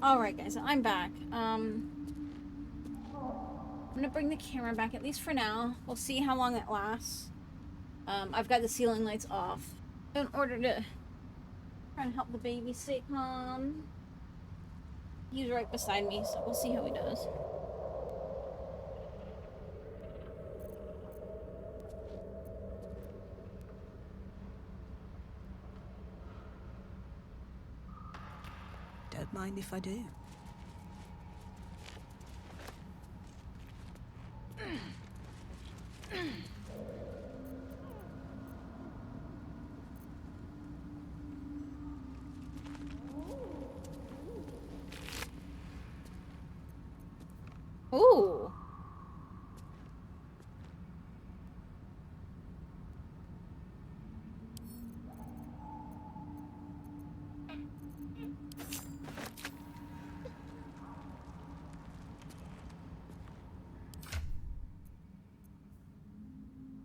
Alright guys, I'm back. I'm gonna bring the camera back, at least for now. We'll see how long it lasts. I've got the ceiling lights off in order to try and help the baby stay calm. He's right beside me, so we'll see how he does. Don't mind if I do. Ooh.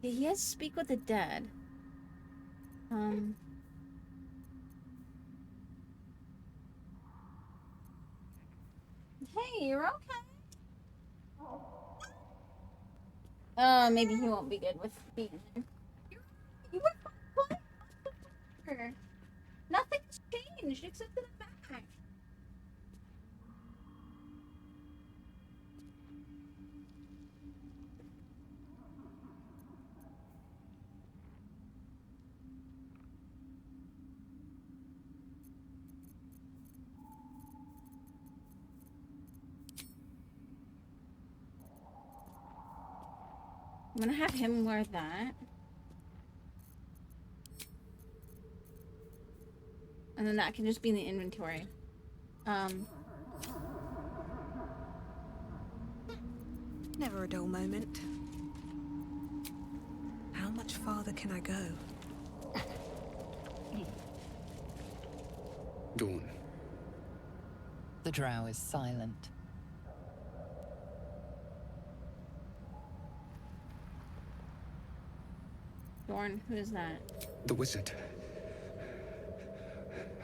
He has Speak with the Dead. Hey, you're okay? Maybe he won't be good with being here. You were fine. Nothing's changed except for the back. I'm gonna have him wear that. And then that can just be in the inventory. Never a dull moment. How much farther can I go? Dawn. The drow is silent. Dorn, who is that? The wizard.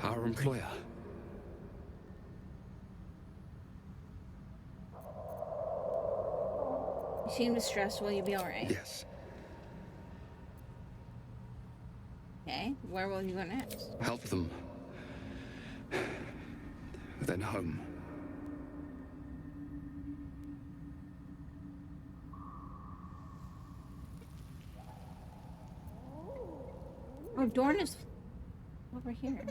Our employer. You seem distressed. Will you be alright? Yes. Okay, where will you go next? Help them. Then home. Oh, Dorn is over here.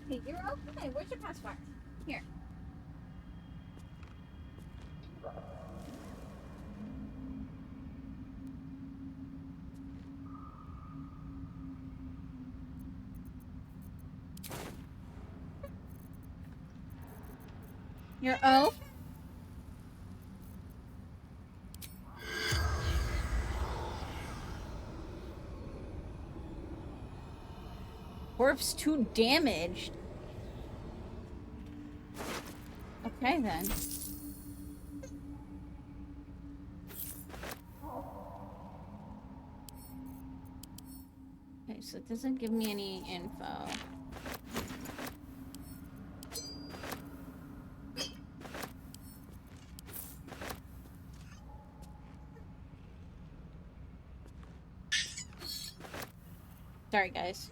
Hey, you're okay. Where's your pacifier? Here. You're oh. Corpse 2 damaged. Okay then. Okay, so it doesn't give me any info. Sorry, guys.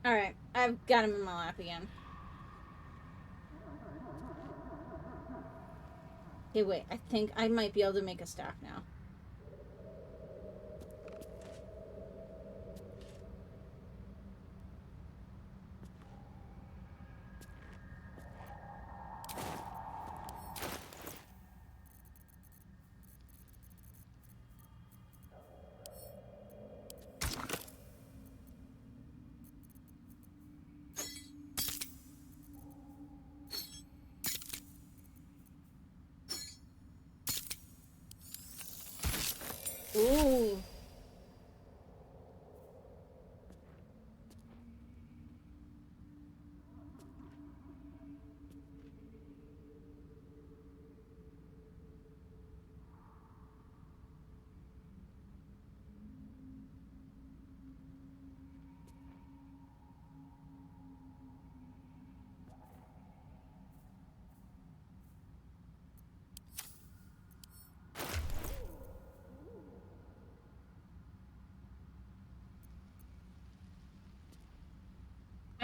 Alright, I've got him in my lap again. Okay, wait, I think I might be able to make a staff now. Ooh.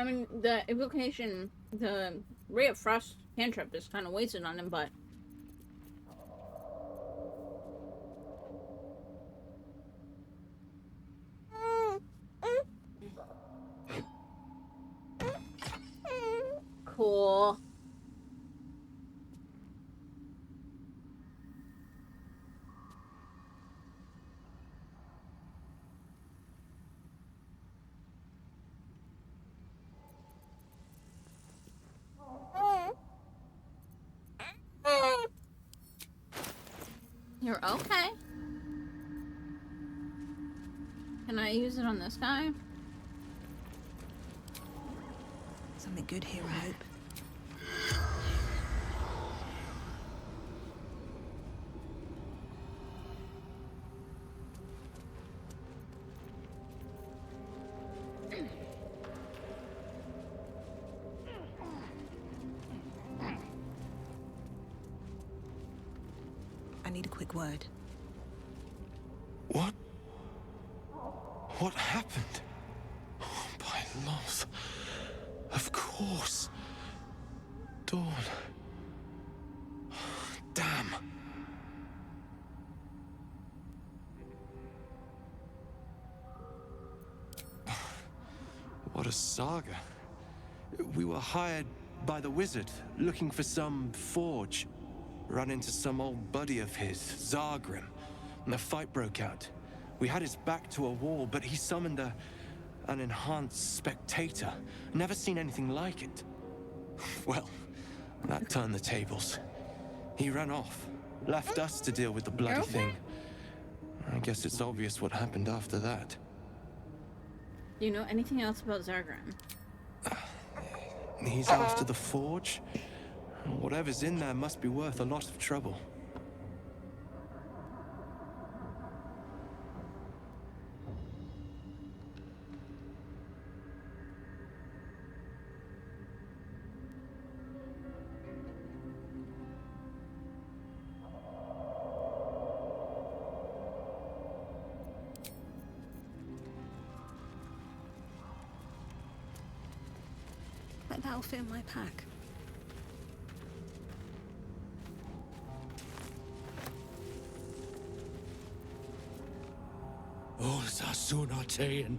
I mean, the evocation, the Ray of Frost cantrip is kind of wasted on him, but... Cool. You're okay. Can I use it on this guy? Something good here, I hope. I need a quick word. What? What happened? Oh, by Loth. Of course. Dawn. Damn. What a saga. We were hired by the wizard, looking for some forge. Run into some old buddy of his, Zargrim, and a fight broke out. We had his back to a wall, but he summoned an enhanced spectator. Never seen anything like it. Well, that turned the tables. He ran off, left us to deal with the bloody Okay. thing. I guess it's obvious what happened after that. Do you know anything else about Zargrim? He's after the forge. Whatever's in there must be worth a lot of trouble. Bet that'll fit in my pack. All Sassunatean.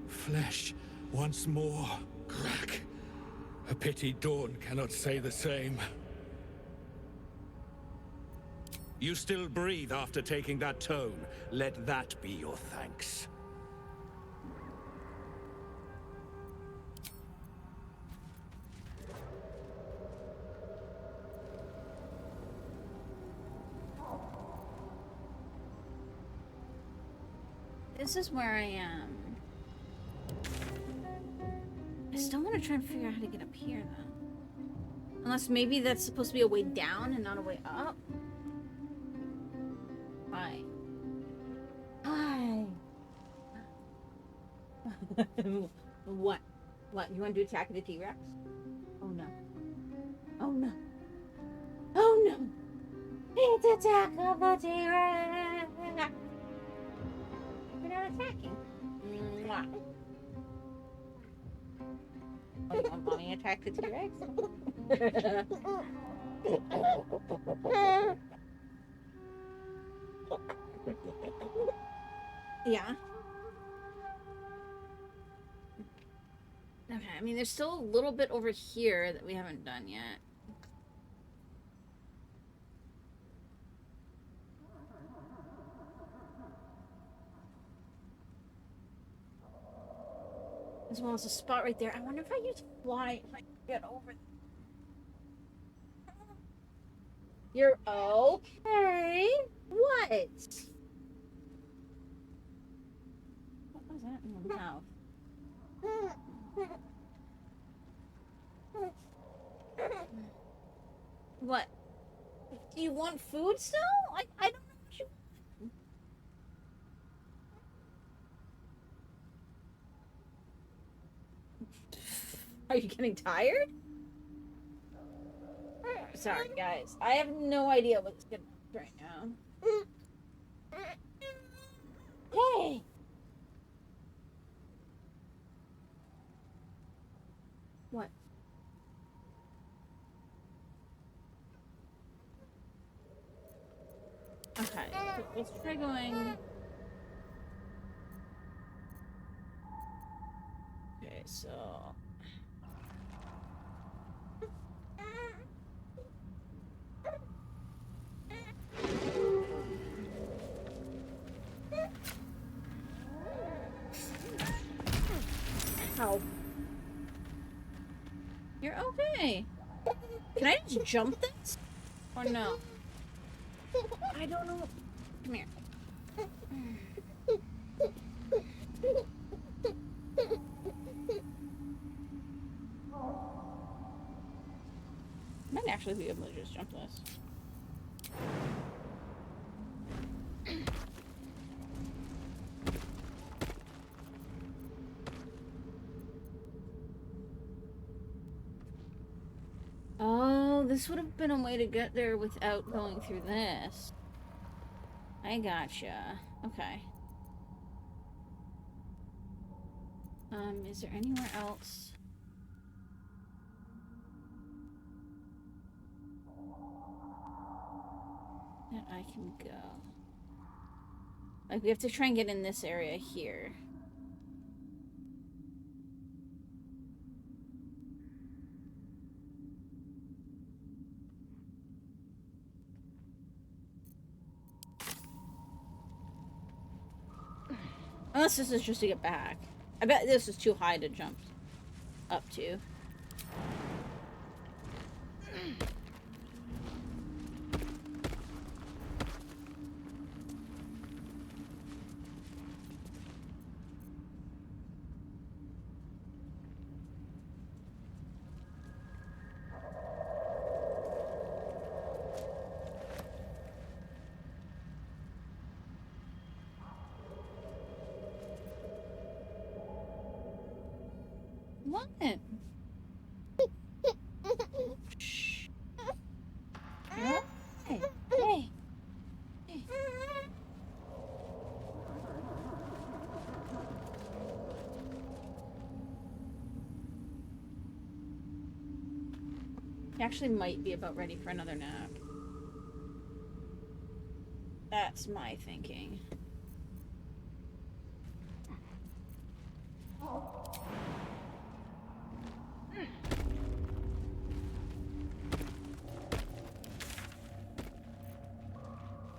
Flesh once more. Crack. A pity Dawn cannot say the same. You still breathe after taking that tone. Let that be your thanks. This is where I am. I still want to try and figure out how to get up here, though. Unless maybe that's supposed to be a way down and not a way up. Hi. Hi. What? What? You want to do Attack of the T-Rex? Oh no. Oh no. Oh no. It's Attack of the T-Rex. We're not attacking. Mwah. Oh, you want mommy to attack the T-Rex? Yeah. Okay, I mean, there's still a little bit over here that we haven't done yet. As well as a spot right there. I wonder if I use fly if I can get over there. You're okay? What? What was that in your mouth? What? Do you want food still? I don't know what you want. Are you getting tired? Sorry, guys. I have no idea what's going on right now. Hey! What? Okay, so let's try going. Okay, so. Ow. You're okay. Can I just jump this? Or no? I don't know. Come here. Might actually be able to just jump this. Oh, this would have been a way to get there without going through this. I gotcha. Okay. Is there anywhere else? That I can go. Like, we have to try and get in this area here. Unless this is just to get back. I bet this is too high to jump up to. What? Shh. Hey. Hey. Hey. He actually might be about ready for another nap. That's my thinking.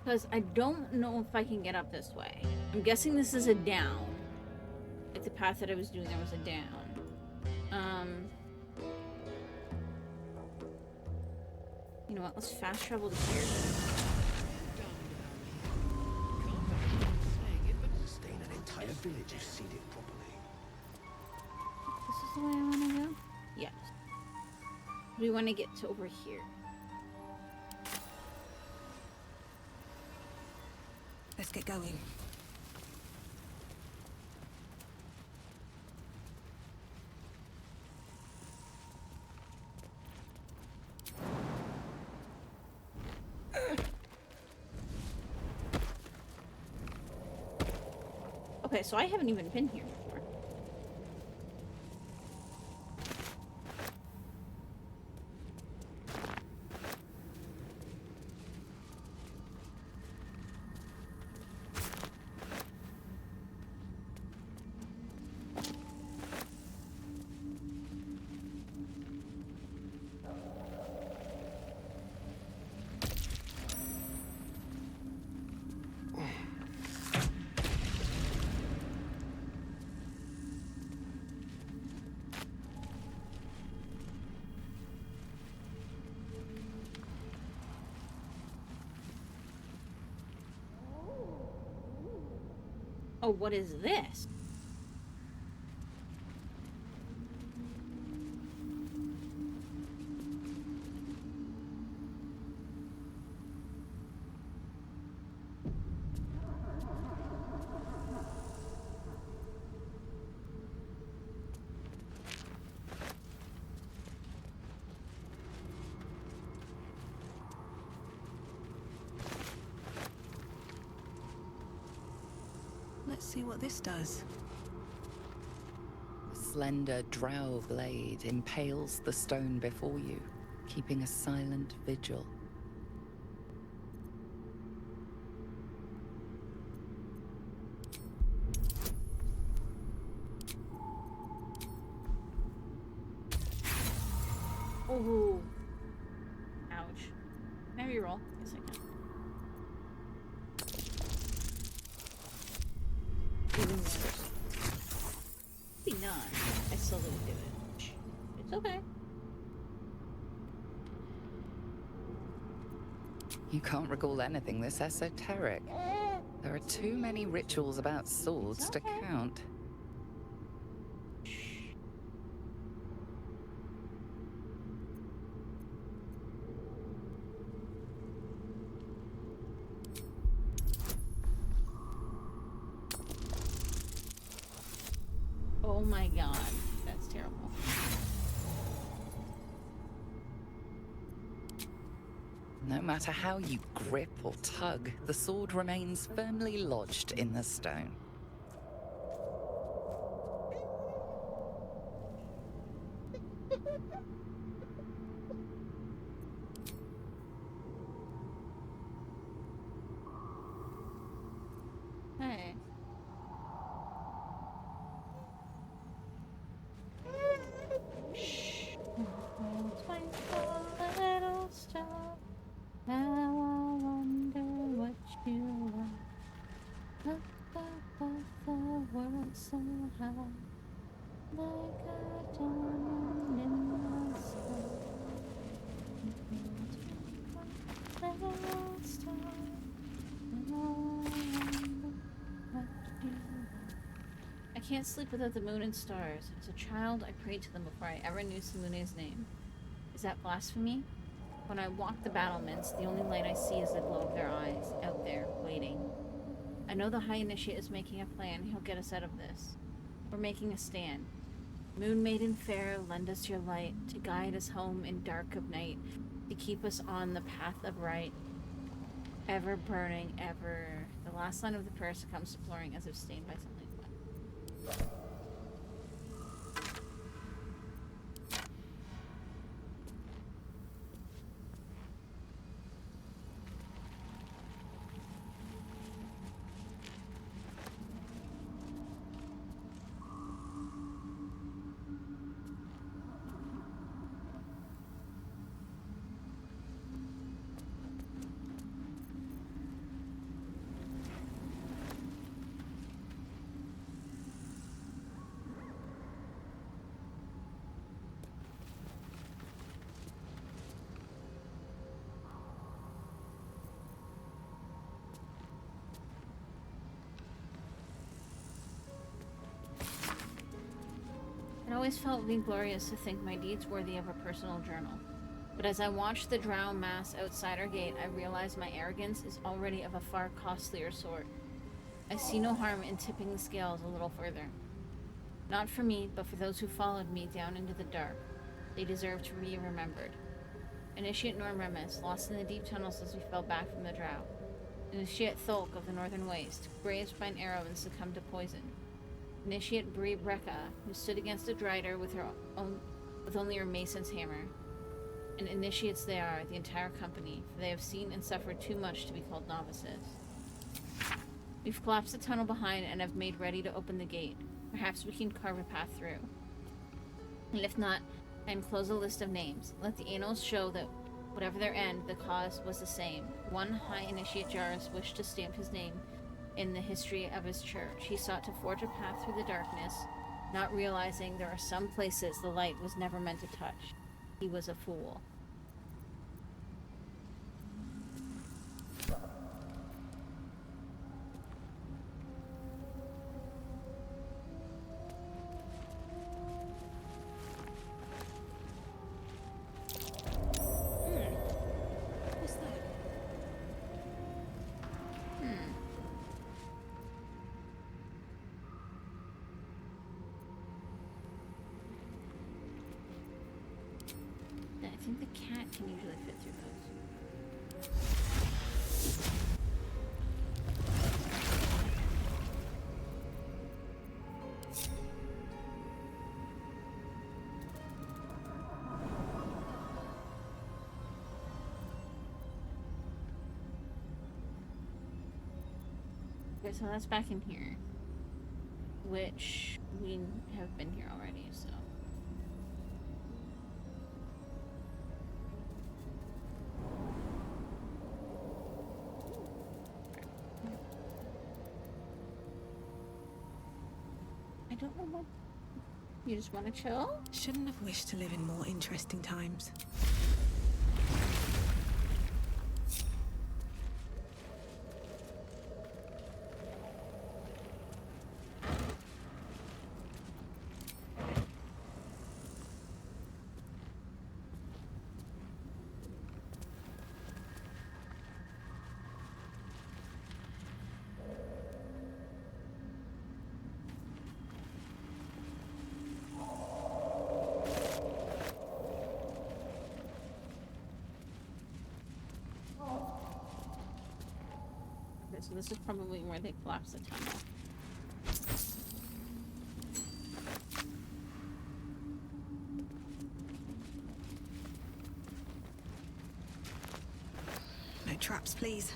Because I don't know if I can get up this way. I'm guessing this is a down. Like the path that I was doing, there was a down. You know what? Let's fast travel to here. Sustain an entire village if seeded properly. This is the way I want to go? Yes. We want to get to over here. Let's get going. Okay, so I haven't even been here before. Oh, what is this? Let's see what this does. slender drow blade impales the stone before you, keeping a silent vigil. Ooh. Ouch. Can I reroll? Yes, I can. Even worse. 59. I still didn't do it. It's okay. You can't recall anything this esoteric. There are too many rituals about swords to count. Oh my god. That's terrible. No matter how you grip or tug, the sword remains firmly lodged in the stone. Hey. Shh. Twinkle, little star. Now I wonder what you are. Look above the world so high, like a diamond in the sky. Twinkle, little star. Now I wonder what you are. I can't sleep without the moon and stars. As a child, I prayed to them before I ever knew Simune's name. Is that blasphemy? When I walk the battlements, the only light I see is the glow of their eyes, out there, waiting. I know the High Initiate is making a plan. He'll get us out of this. We're making a stand. Moon Maiden fair, lend us your light, to guide us home in dark of night, to keep us on the path of right, ever burning, ever... The last line of the prayer succumbs to flooring as if stained by something wet. It always felt vainglorious to think my deeds worthy of a personal journal. But as I watched the drow mass outside our gate, I realized my arrogance is already of a far costlier sort. I see no harm in tipping the scales a little further. Not for me, but for those who followed me down into the dark. They deserve to be remembered. Initiate Norm Remus, lost in the deep tunnels as we fell back from the drow. Initiate Thulk of the Northern Waste, grazed by an arrow and succumbed to poison. Initiate Bree Brecca, who stood against a Drider with only her mason's hammer. And initiates they are, the entire company, for they have seen and suffered too much to be called novices. We've collapsed the tunnel behind and have made ready to open the gate. Perhaps we can carve a path through. And if not, I enclose a list of names. Let the annals show that whatever their end, the cause was the same. One High Initiate Jarus wished to stamp his name in the history of his church. He sought to forge a path through the darkness, not realizing there are some places the light was never meant to touch. He was a fool. What's that? I think the cat can usually fit through those. Okay, so that's back in here. Which we have been here already, so. I don't know what. You just want to chill? Shouldn't have wished to live in more interesting times. Okay, so this is probably where they collapse the tunnel. No traps, please.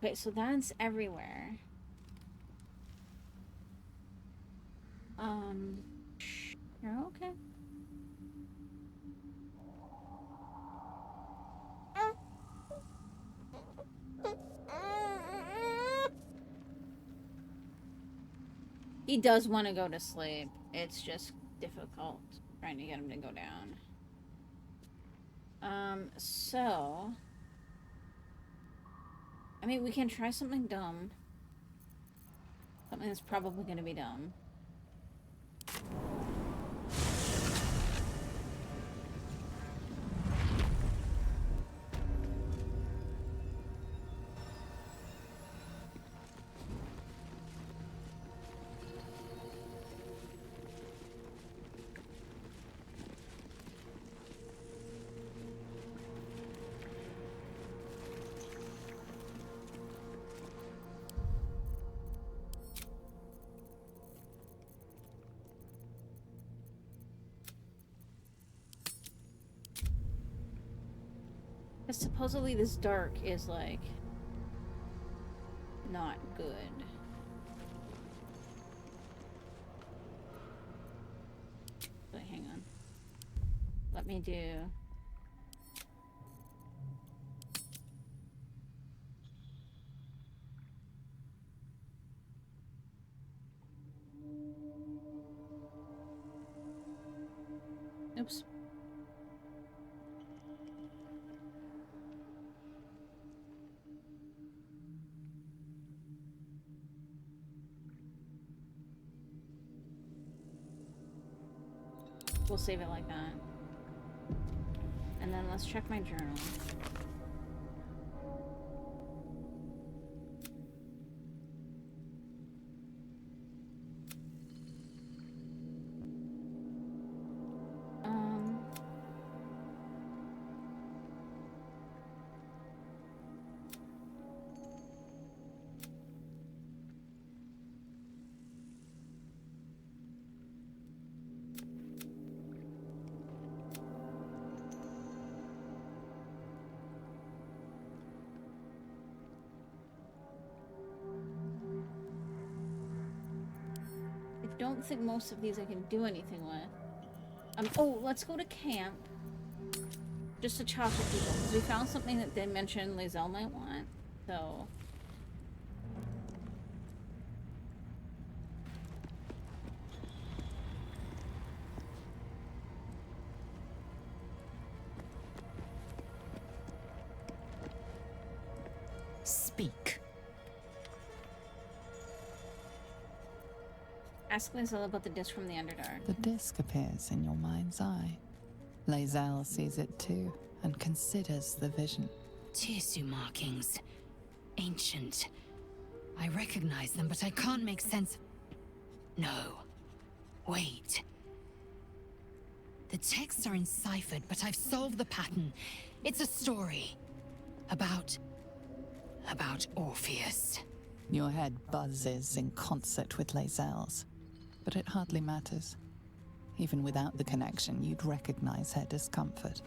Okay, so that's everywhere. You're okay. He does want to go to sleep. It's just difficult trying to get him to go down. So... I mean, we can try something dumb. Something that's probably going to be dumb. Because supposedly this dark is, like, not good. But hang on. Let me do... Oops. We'll save it like that. And then let's check my journal. I don't think most of these I can do anything with. Oh, let's go to camp. Just to talk with people. Because we found something that they mentioned Lizelle might want. So... Speak. Ask Lizelle about the disc from the Underdark. The disc appears in your mind's eye. Lae'zel sees it too, and considers the vision. Tissue markings. Ancient. I recognize them, but I can't make sense. No. Wait. The texts are enciphered, but I've solved the pattern. It's a story. About Orpheus. Your head buzzes in concert with Lae'zel's, but it hardly matters. Even without the connection, you'd recognize her discomfort.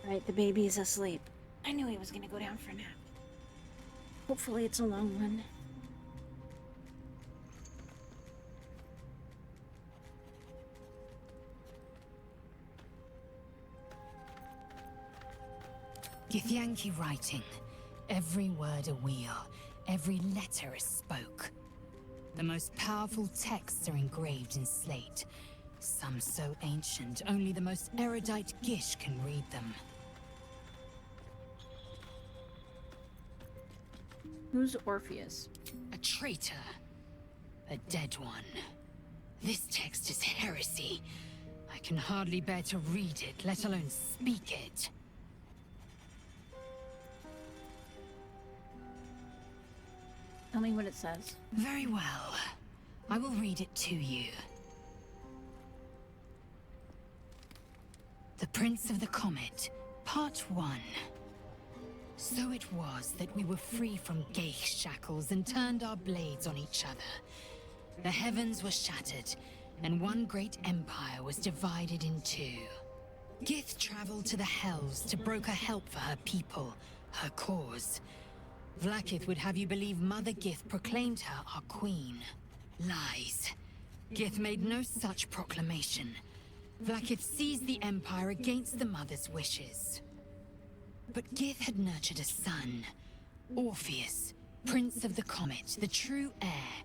Right, the baby is asleep. I knew he was gonna go down for a nap. Hopefully it's a long one. Githyanki writing. Every word a wheel, every letter a spoke. The most powerful texts are engraved in slate. Some so ancient, only the most erudite Gish can read them. Who's Orpheus? A traitor. A dead one. This text is heresy. I can hardly bear to read it, let alone speak it. Tell me what it says. Very well. I will read it to you. The Prince of the Comet, Part 1. So it was that we were free from Geich shackles and turned our blades on each other. The heavens were shattered, and one great empire was divided in two. Gith traveled to the Hells to broker help for her people, her cause. Vlaakith would have you believe Mother Gith proclaimed her our queen. Lies. Gith made no such proclamation. Vlaakith seized the Empire against the Mother's wishes. But Gith had nurtured a son, Orpheus, Prince of the Comet, the true heir.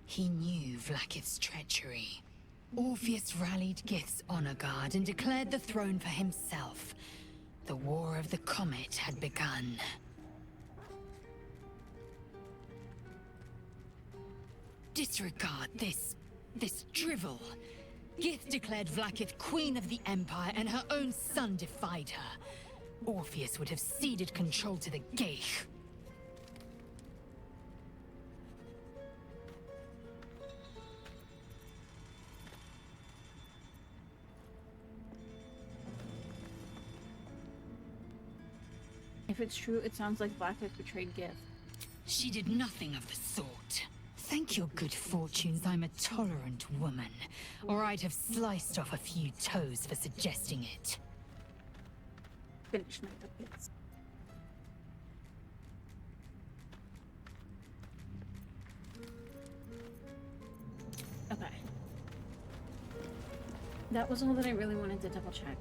He knew Vlaakith's treachery. Orpheus rallied Gith's honor guard and declared the throne for himself. The War of the Comet had begun. Disregard this drivel. Gith declared Vlaakith Queen of the Empire, and her own son defied her. Orpheus would have ceded control to the Geich. If it's true, it sounds like Blackhead betrayed Gith. She did nothing of the sort. Thank your good fortunes I'm a tolerant woman, or I'd have sliced off a few toes for suggesting it. Finish my cupcakes. Okay. That was all that I really wanted to double check.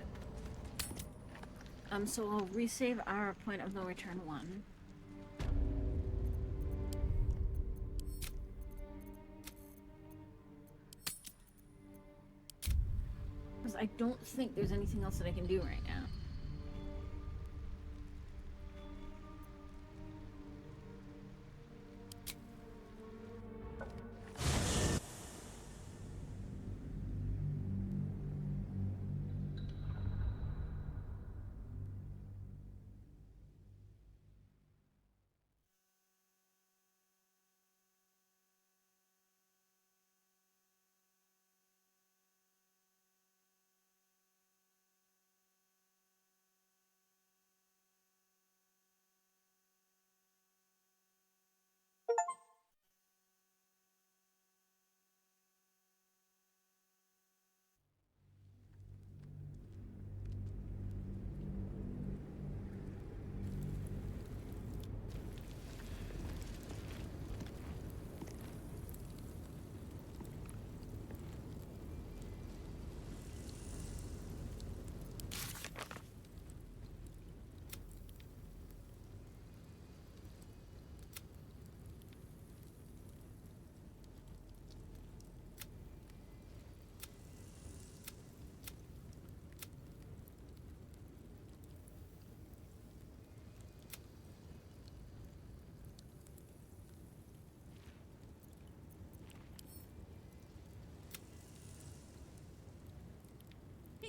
So I'll resave our point of no return 1. Because I don't think there's anything else that I can do right now.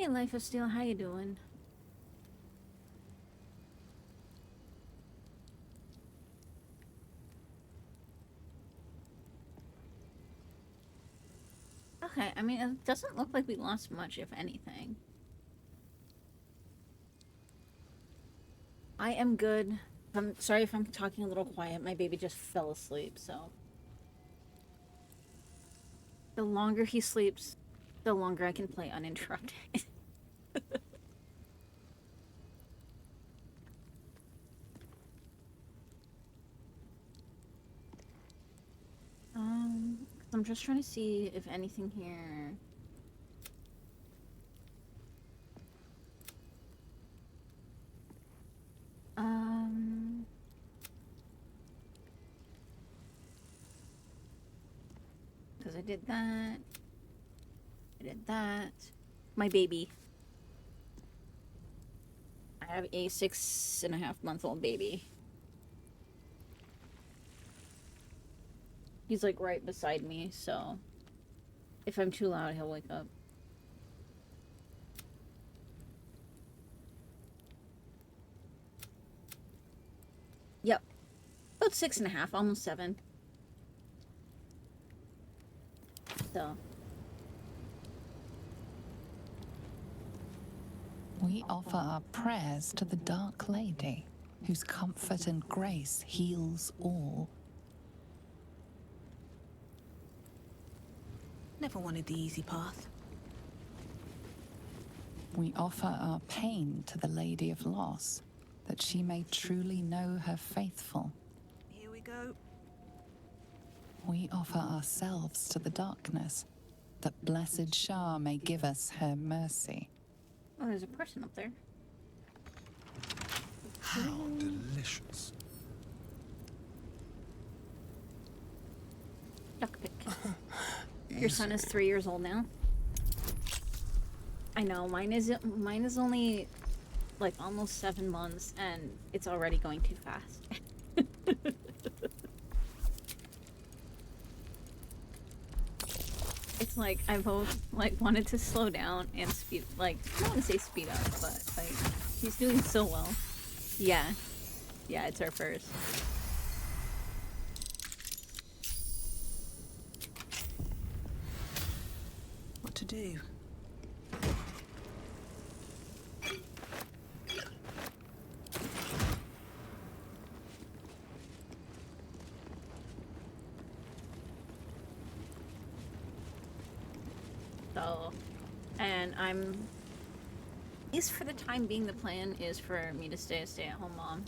Hey, Life of Steel, how you doing? Okay, I mean, it doesn't look like we lost much, if anything. I am good. I'm sorry if I'm talking a little quiet. My baby just fell asleep, so. The longer he sleeps, the longer I can play uninterrupted. I'm just trying to see if anything here. Because I did that. I did that. My baby. I have a 6.5-month-old baby. He's like right beside me, so if I'm too loud, he'll wake up. Yep. About 6.5, almost 7. So. We offer our prayers to the Dark Lady, whose comfort and grace heals all. Never wanted the easy path. We offer our pain to the Lady of Loss, that she may truly know her faithful. Here we go. We offer ourselves to the darkness, that blessed Shah may give us her mercy. Oh, there's a person up there. How delicious. Duck pick. Your son is 3 years old now. I know, mine is only like almost 7 months, and it's already going too fast. It's like I both like wanted to slow down and speed, like I don't want to say speed up, but like he's doing so well. Yeah, it's our first. What to do? So, and I'm, at least for the time being, the plan is for me to stay a stay-at-home mom.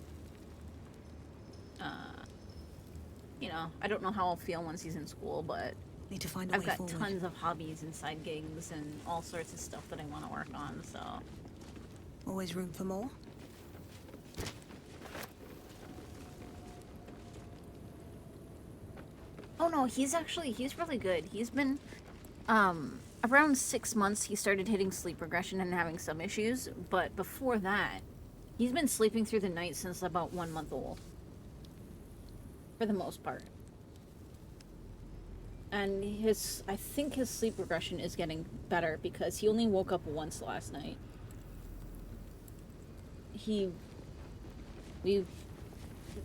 You know, I don't know how I'll feel once he's in school, but Need to find a I've way got forward. tons of hobbies and side gigs and all sorts of stuff that I want to work on, so. Always room for more? Oh no, he's really good. He's been, around 6 months he started hitting sleep regression and having some issues, but before that, he's been sleeping through the night since about 1 month old. For the most part. And I think his sleep regression is getting better because he only woke up once last night. We've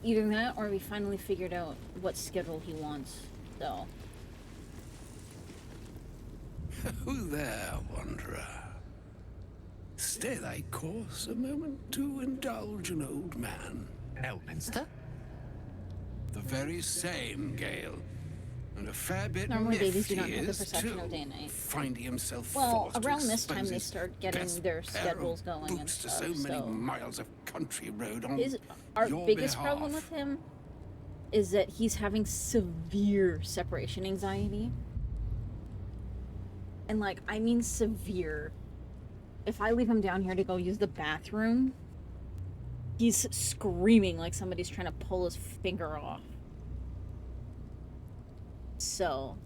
either that or we finally figured out what schedule he wants, so. Who there, wanderer? Stay thy course a moment to indulge an old man. Elminster? The very same, Gale. And a fair bit Normally babies do nifty not have the is, perception too, of day and night. finding himself Well, forced to around this time expose they his start getting best their pair schedules of going and boots to stuff, so many so. miles of country road on Our your biggest behalf. problem with him is that he's having severe separation anxiety. And like, I mean severe. If I leave him down here to go use the bathroom, he's screaming like somebody's trying to pull his finger off. So.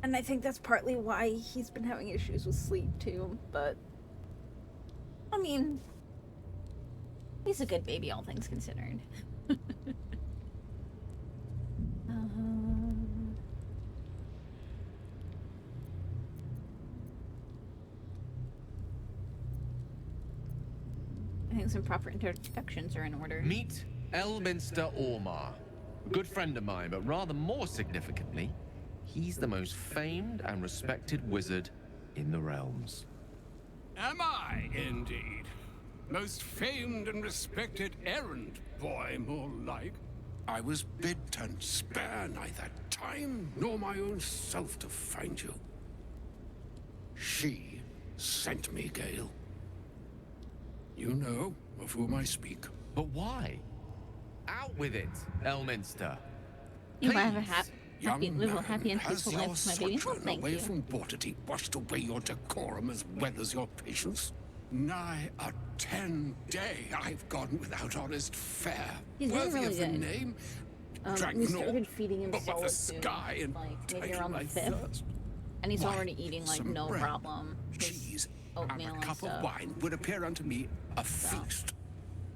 And I think that's partly why he's been having issues with sleep too, but I mean, he's a good baby, all things considered. think some proper introductions are in order. Meet Elminster Ormar. A good friend of mine, but rather more significantly, he's the most famed and respected wizard in the realms. Am I, indeed? Most famed and respected errand boy, more like. I was bid to spare neither time nor my own self to find you. She sent me, Gale. You know of whom I speak. But why? Out with it, Elminster. You have a Please. happy, live a happy and Has peaceful your life, my baby. Oh, sojourn thank away you. from Bortity washed away your decorum as well as your patience? Nigh a 10-day I've gone without honest fare. He's been Worthy really of the good. name. Drank We nor, started feeding him but what solid the food, sky and like maybe title around the I 5th, thirst. and he's Why, already eating like some no bread, problem. His cheese, oatmeal and and a cup of stuff. wine would appear unto me a feast.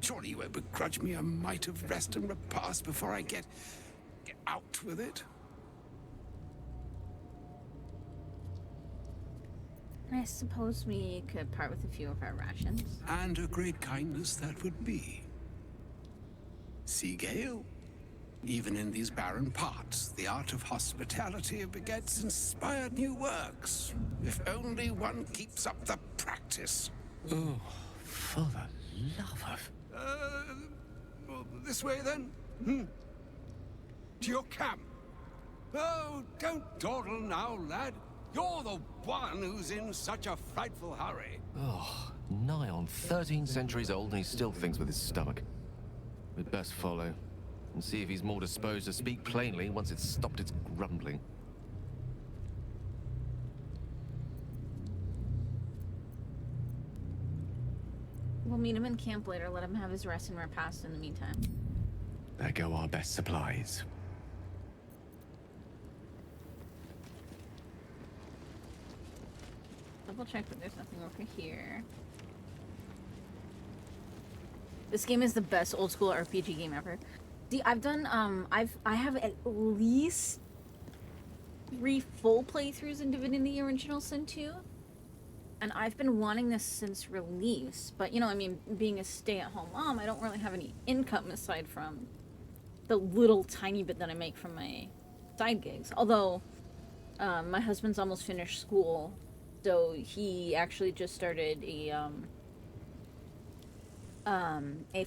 Surely you won't begrudge me a mite of rest and repast before I get out with it? I suppose we could part with a few of our rations. And a great kindness that would be. See, Gale? Even in these barren parts, the art of hospitality begets inspired new works. If only one keeps up the practice. Oh, for the love of... Well, this way then? To your camp. Oh, don't dawdle now, lad. You're the one who's in such a frightful hurry. Oh, nigh on 13 centuries old and he still thinks with his stomach. We'd best follow and see if he's more disposed to speak plainly once it's stopped its grumbling. We'll meet him in camp later, let him have his rest and repast in the meantime. There go our best supplies. Double check that there's nothing over here. This game is the best old school RPG game ever. See, I've done I have at least 3 full playthroughs in Divinity Original Sin 2. And I've been wanting this since release, but you know, I mean, being a stay-at-home mom, I don't really have any income aside from the little tiny bit that I make from my side gigs. Although, my husband's almost finished school, so he actually just started a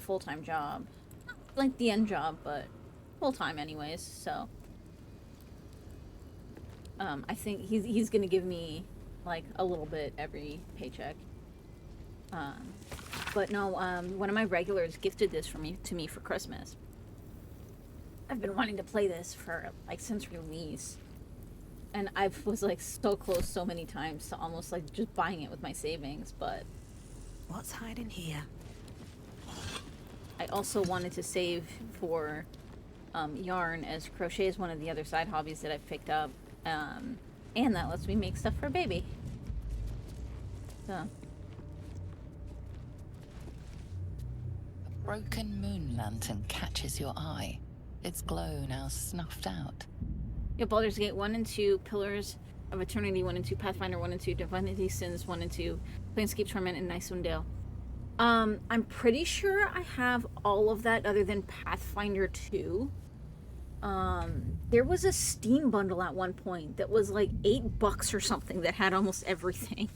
full-time job. Like the end job, but full-time anyways, so. I think he's gonna give me like a little bit every paycheck. But no, one of my regulars gifted this to me for Christmas. I've been wanting to play this for like since release. And I was like so close so many times to almost like just buying it with my savings, but What's hiding here? I also wanted to save for yarn, as crochet is one of the other side hobbies that I've picked up. And that lets me make stuff for a baby. So. A broken moon lantern catches your eye. Its glow now snuffed out. Yeah, Baldur's Gate 1 and 2, Pillars of Eternity 1 and 2, Pathfinder 1 and 2, Divinity Sins 1 and 2, Planescape Torment, and Icewind Dale. I'm pretty sure I have all of that other than Pathfinder 2. There was a Steam bundle at one point that was like $8 or something that had almost everything.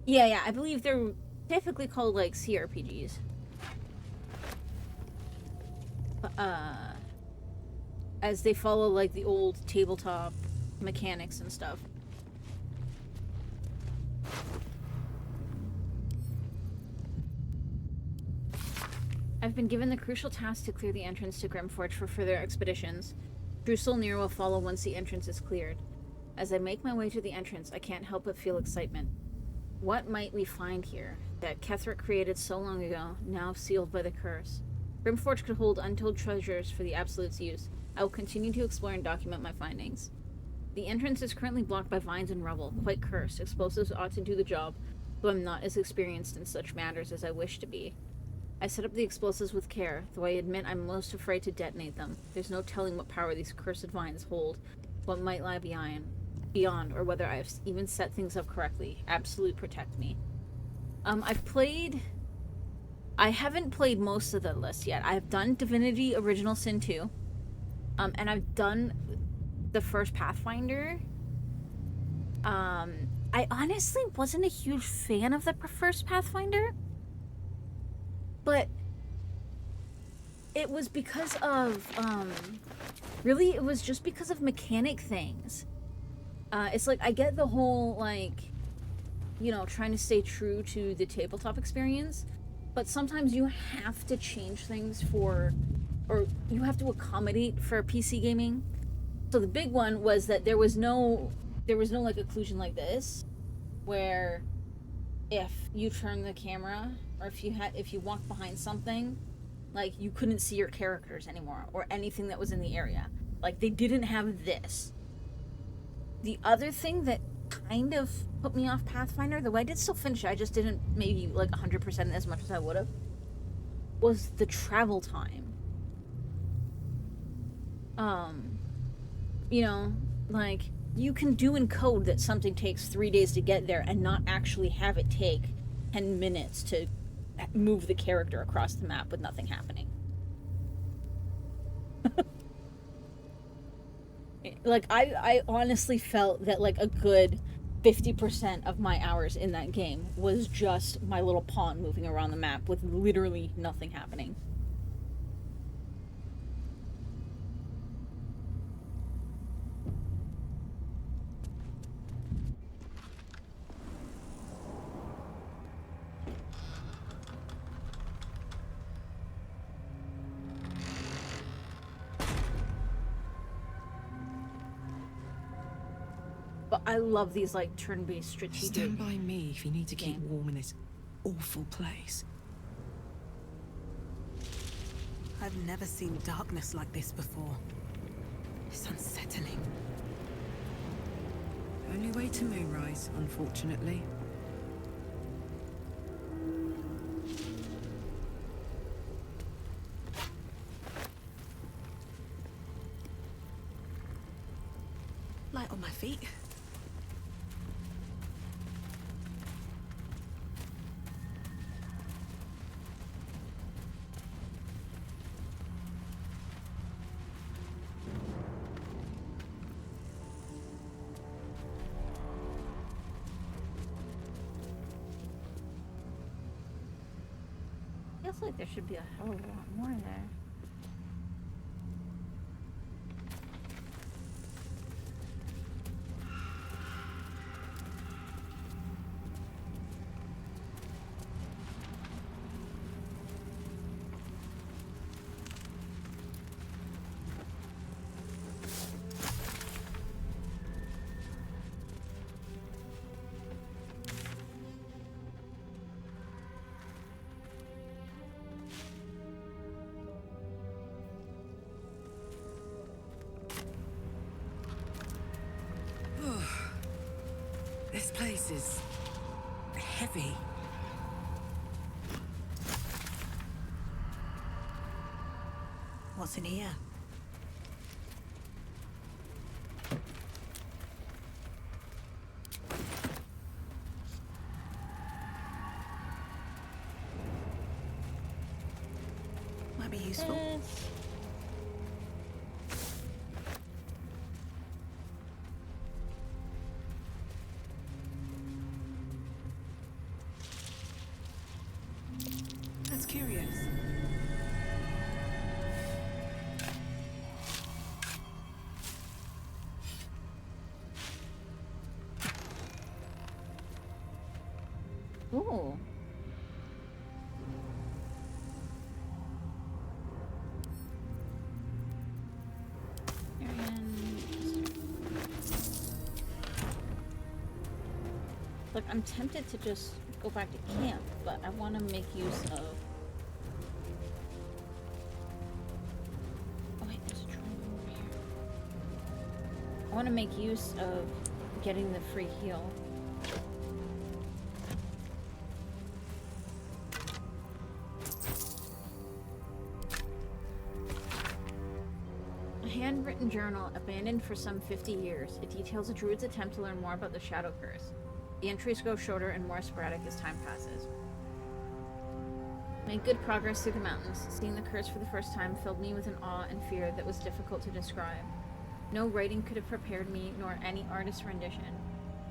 Yeah, I believe they're typically called like CRPGs. As they follow like the old tabletop mechanics and stuff. I've been given the crucial task to clear the entrance to Grimforge for further expeditions. Drusilnir will follow once the entrance is cleared. As I make my way to the entrance, I can't help but feel excitement. What might we find here that Ketheric created so long ago, now sealed by the curse? Grimforge could hold untold treasures for the Absolute's use. I will continue to explore and document my findings. The entrance is currently blocked by vines and rubble, quite cursed. Explosives ought to do the job, though I'm not as experienced in such matters as I wish to be. I set up the explosives with care, though I admit I'm most afraid to detonate them. There's no telling what power these cursed vines hold, what might lie beyond, or whether I have even set things up correctly. Absolute, protect me. I haven't played most of the list yet. I've done Divinity Original Sin 2. And I've done the first Pathfinder. I honestly wasn't a huge fan of the first Pathfinder. But it was because of, really, it was just because of mechanic things. It's like, I get the whole, like, you know, trying to stay true to the tabletop experience, but sometimes you have to change things or you have to accommodate for PC gaming. So the big one was that there was no like occlusion like this, where if you turn the camera or if you walked behind something, like you couldn't see your characters anymore or anything that was in the area. Like they didn't have this. The other thing that kind of put me off Pathfinder, though I did still finish it, I just didn't maybe like 100% as much as I would have, was the travel time. You know, like you can do in code that something takes 3 days to get there and not actually have it take 10 minutes to move the character across the map with nothing happening. Like I honestly felt that like a good 50% of my hours in that game was just my little pawn moving around the map with literally nothing happening. But I love these like turn-based strategic. Stand by me if you need to keep game. warm in this awful place. I've never seen darkness like this before. It's unsettling. Only way to Moonrise, unfortunately. Light on my feet. Feels like there should be a hell of a lot more there. This place is heavy. What's in here? Might be useful. That's curious. Ooh. Look, I'm tempted to just go back to camp, but I want to make use of... Oh wait, there's a triangle over here. I want to make use of getting the free heal. A handwritten journal abandoned for some 50 years. It details a druid's attempt to learn more about the Shadow Curse. The entries grow shorter and more sporadic as time passes. Made good progress through the mountains. Seeing the curse for the first time filled me with an awe and fear that was difficult to describe. No writing could have prepared me, nor any artist's rendition.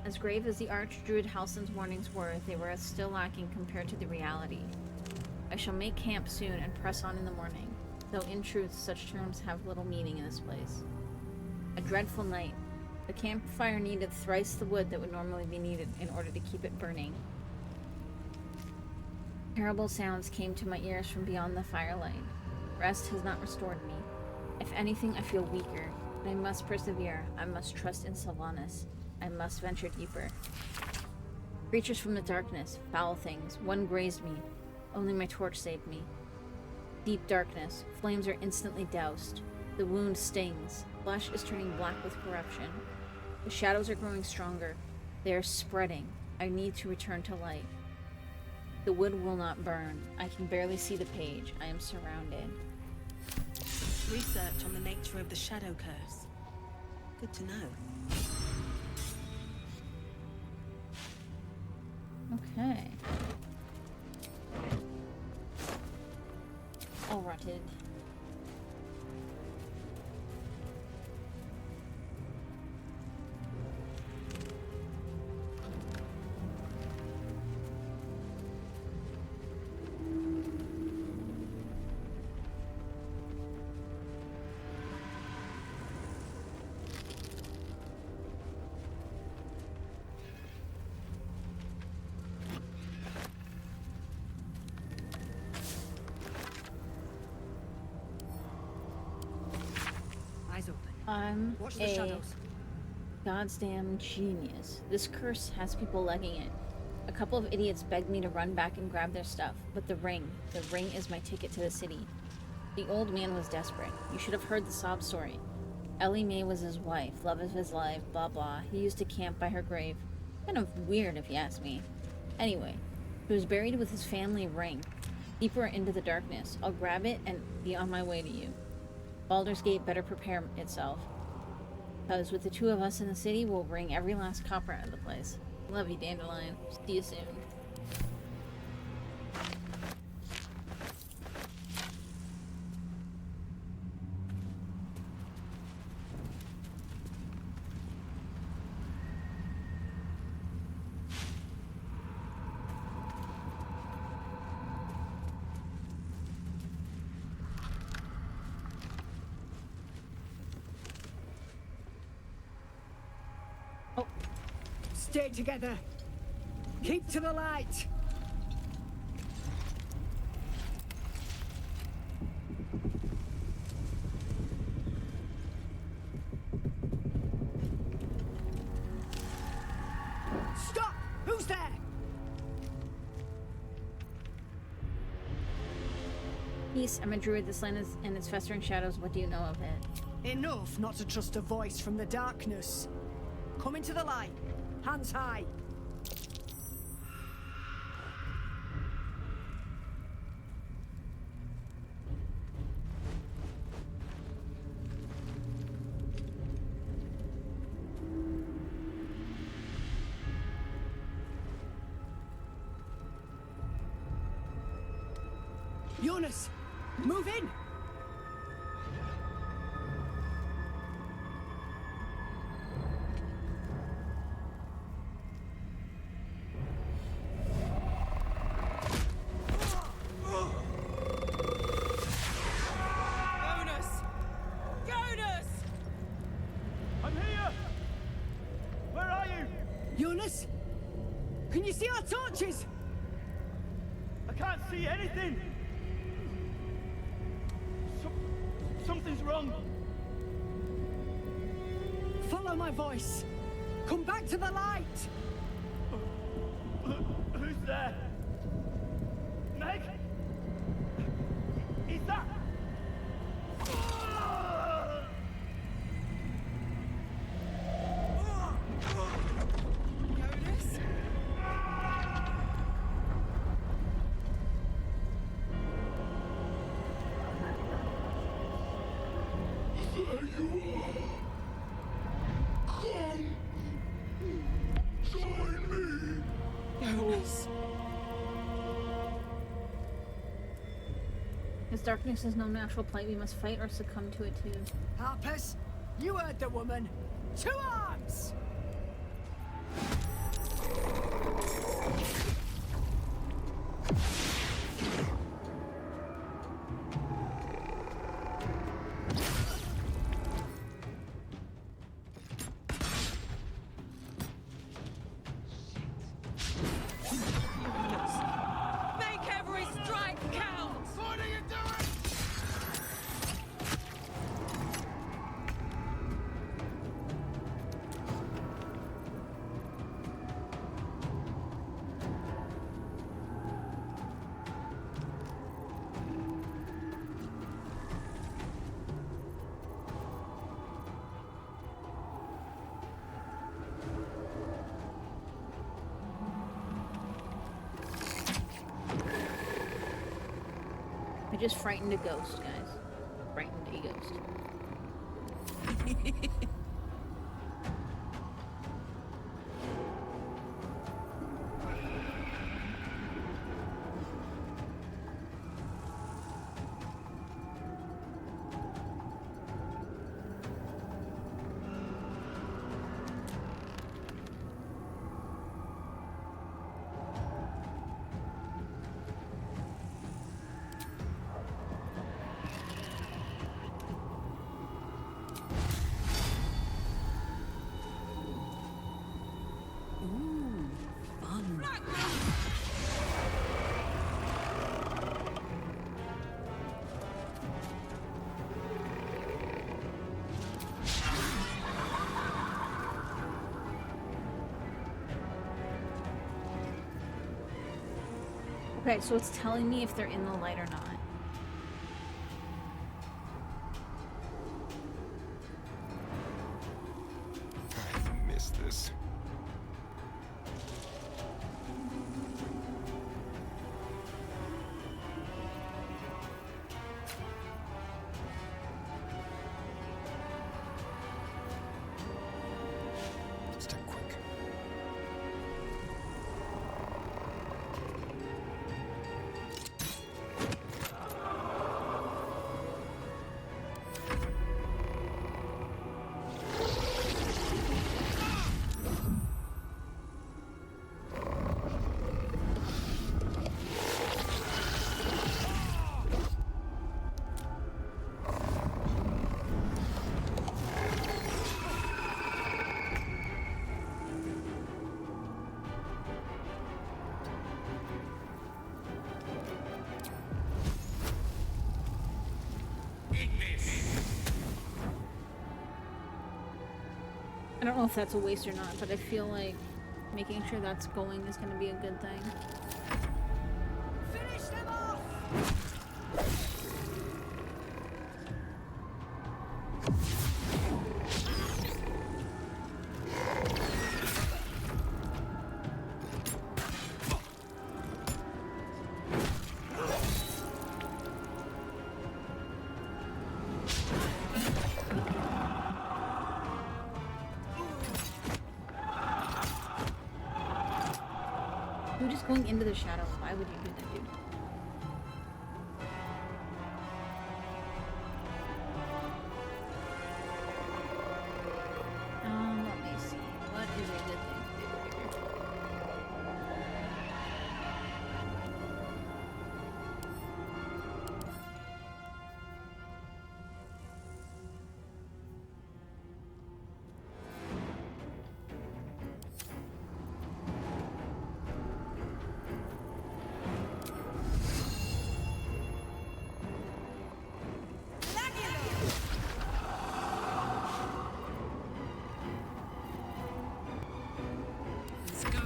As grave as the Archdruid Halsin's warnings were, they were still lacking compared to the reality. I shall make camp soon and press on in the morning, though in truth such terms have little meaning in this place. A dreadful night. The campfire needed thrice the wood that would normally be needed in order to keep it burning. Terrible sounds came to my ears from beyond the firelight. Rest has not restored me. If anything, I feel weaker. But I must persevere. I must trust in Sylvanas. I must venture deeper. Creatures from the darkness, foul things. One grazed me. Only my torch saved me. Deep darkness. Flames are instantly doused. The wound stings. Flesh is turning black with corruption. The shadows are growing stronger. They are spreading. I need to return to light. The wood will not burn. I can barely see the page. I am surrounded. Research on the nature of the shadow curse. Good to know. Okay. All rotted. I'm Watch the shadows. goddamn genius. This curse has people legging it. A couple of idiots begged me to run back and grab their stuff, but the ring is my ticket to the city. The old man was desperate. You should have heard the sob story. Ellie Mae was his wife, love of his life, blah blah. He used to camp by her grave. Kind of weird if you ask me. Anyway, he was buried with his family ring. Deeper into the darkness. I'll grab it and be on my way to you. Baldur's Gate better prepare itself. Because with the two of us in the city, we'll bring every last copper out of the place. Love you, Dandelion. See you soon. Stay together. Keep to the light. Stop! Who's there? Peace, I'm a druid. This land is in its festering shadows. What do you know of it? Enough not to trust a voice from the darkness. Come into the light. Hands high. Jonas, move in! Jonas? Can you see our torches? I can't see anything! Something's wrong! Follow my voice! Come back to the light! Who's there? Meg? Is that... darkness. As darkness is no natural plight, we must fight or succumb to it too. Harpers, you heard the woman. To arms! Make every strike count! What are you doing? I just frightened a ghost, guys. Frightened a ghost. Okay, so it's telling me if they're in the light or not. I missed this. Step quick. I don't know if that's a waste or not, but I feel like making sure that's going is going to be a good thing. Finish them off! You're just going into the shadow. Why would you do that, dude? Let me see. What is a good thing to do here? Let's go.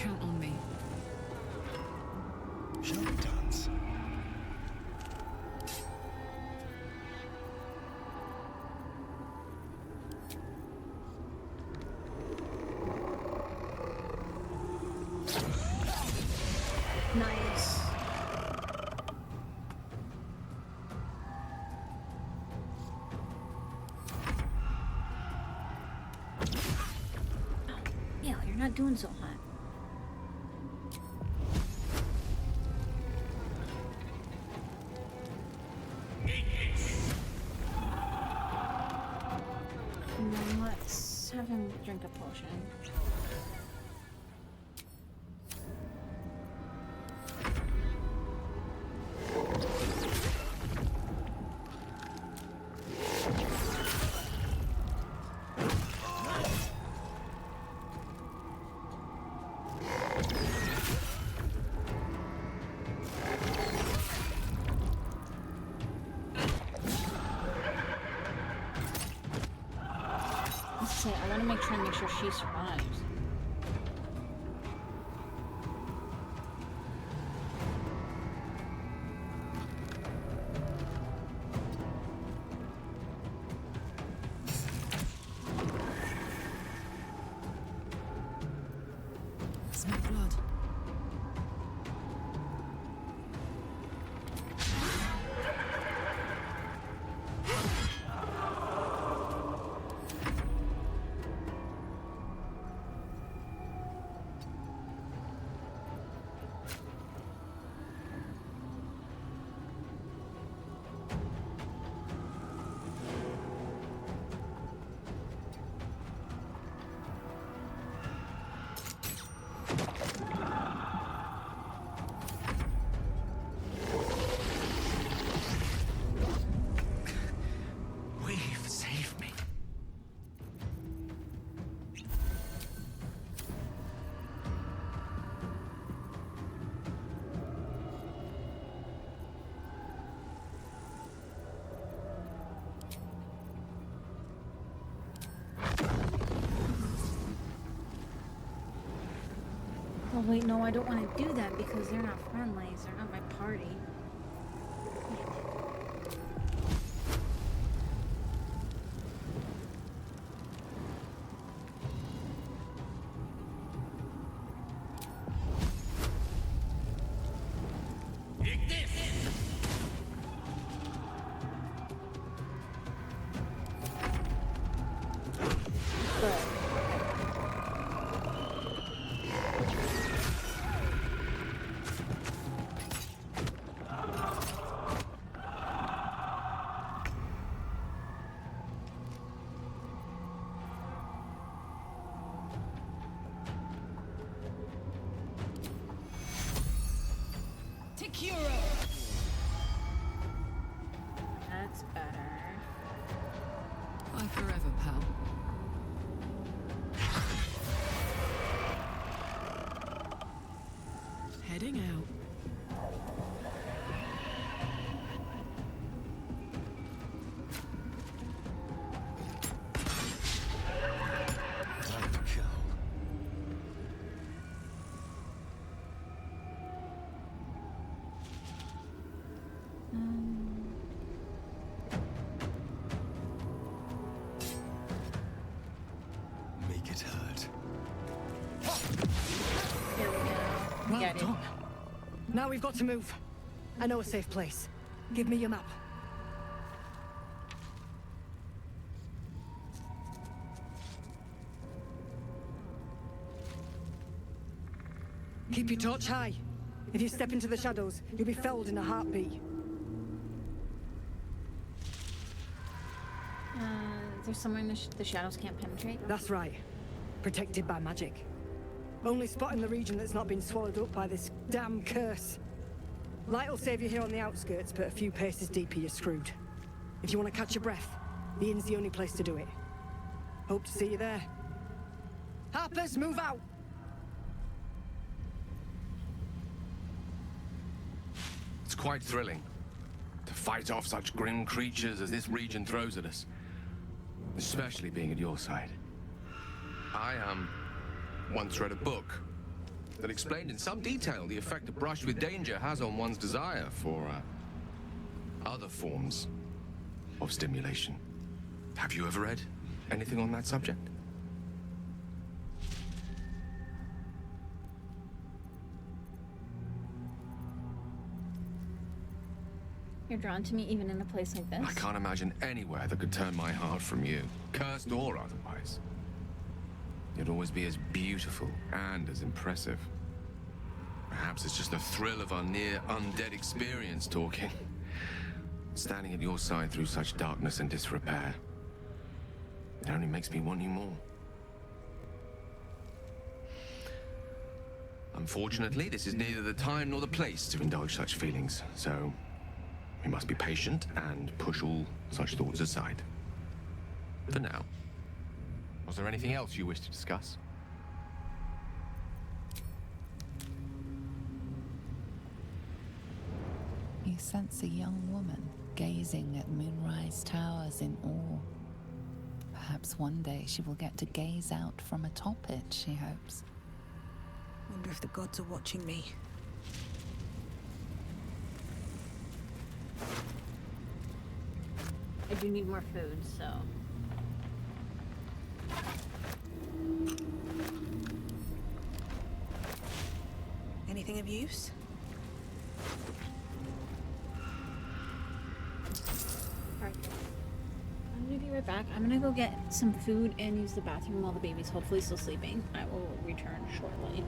Count on me. Show dance. Nice. Yeah, you're not doing so hot. And then let's have him drink a potion. I want to make sure she survives. Smell blood. Oh wait, no, I don't want to do that because they're not friendlies. They're not my party. That's better. Bye forever, pal. Heading out. Time to kill. Make it hurt. Here we go. Well Get it. done. Now we've got to move. I know a safe place. Give me your map. Keep your torch high. If you step into the shadows, you'll be felled in a heartbeat. There's somewhere in the shadows can't penetrate. That's right. Protected by magic. Only spot in the region that's not been swallowed up by this damn curse. Light will save you here on the outskirts, but a few paces deeper you're screwed. If you want to catch your breath, the inn's the only place to do it. Hope to see you there. Harpers, move out! It's quite thrilling to fight off such grim creatures as this region throws at us. Especially being at your side. I once read a book that explained in some detail the effect a brush with danger has on one's desire for other forms of stimulation. Have you ever read anything on that subject? You're drawn to me even in a place like this? I can't imagine anywhere that could turn my heart from you, cursed or otherwise. You'd always be as beautiful and as impressive. Perhaps it's just the thrill of our near undead experience talking. Standing at your side through such darkness and disrepair. It only makes me want you more. Unfortunately, this is neither the time nor the place to indulge such feelings, so we must be patient and push all such thoughts aside. For now. Was there anything else you wish to discuss? You sense a young woman gazing at Moonrise Towers in awe. Perhaps one day she will get to gaze out from atop it, she hopes. Wonder if the gods are watching me. I do need more food, so... Anything of use? Alright. I'm gonna be right back. I'm gonna go get some food and use the bathroom while the baby's hopefully still sleeping. I will return shortly.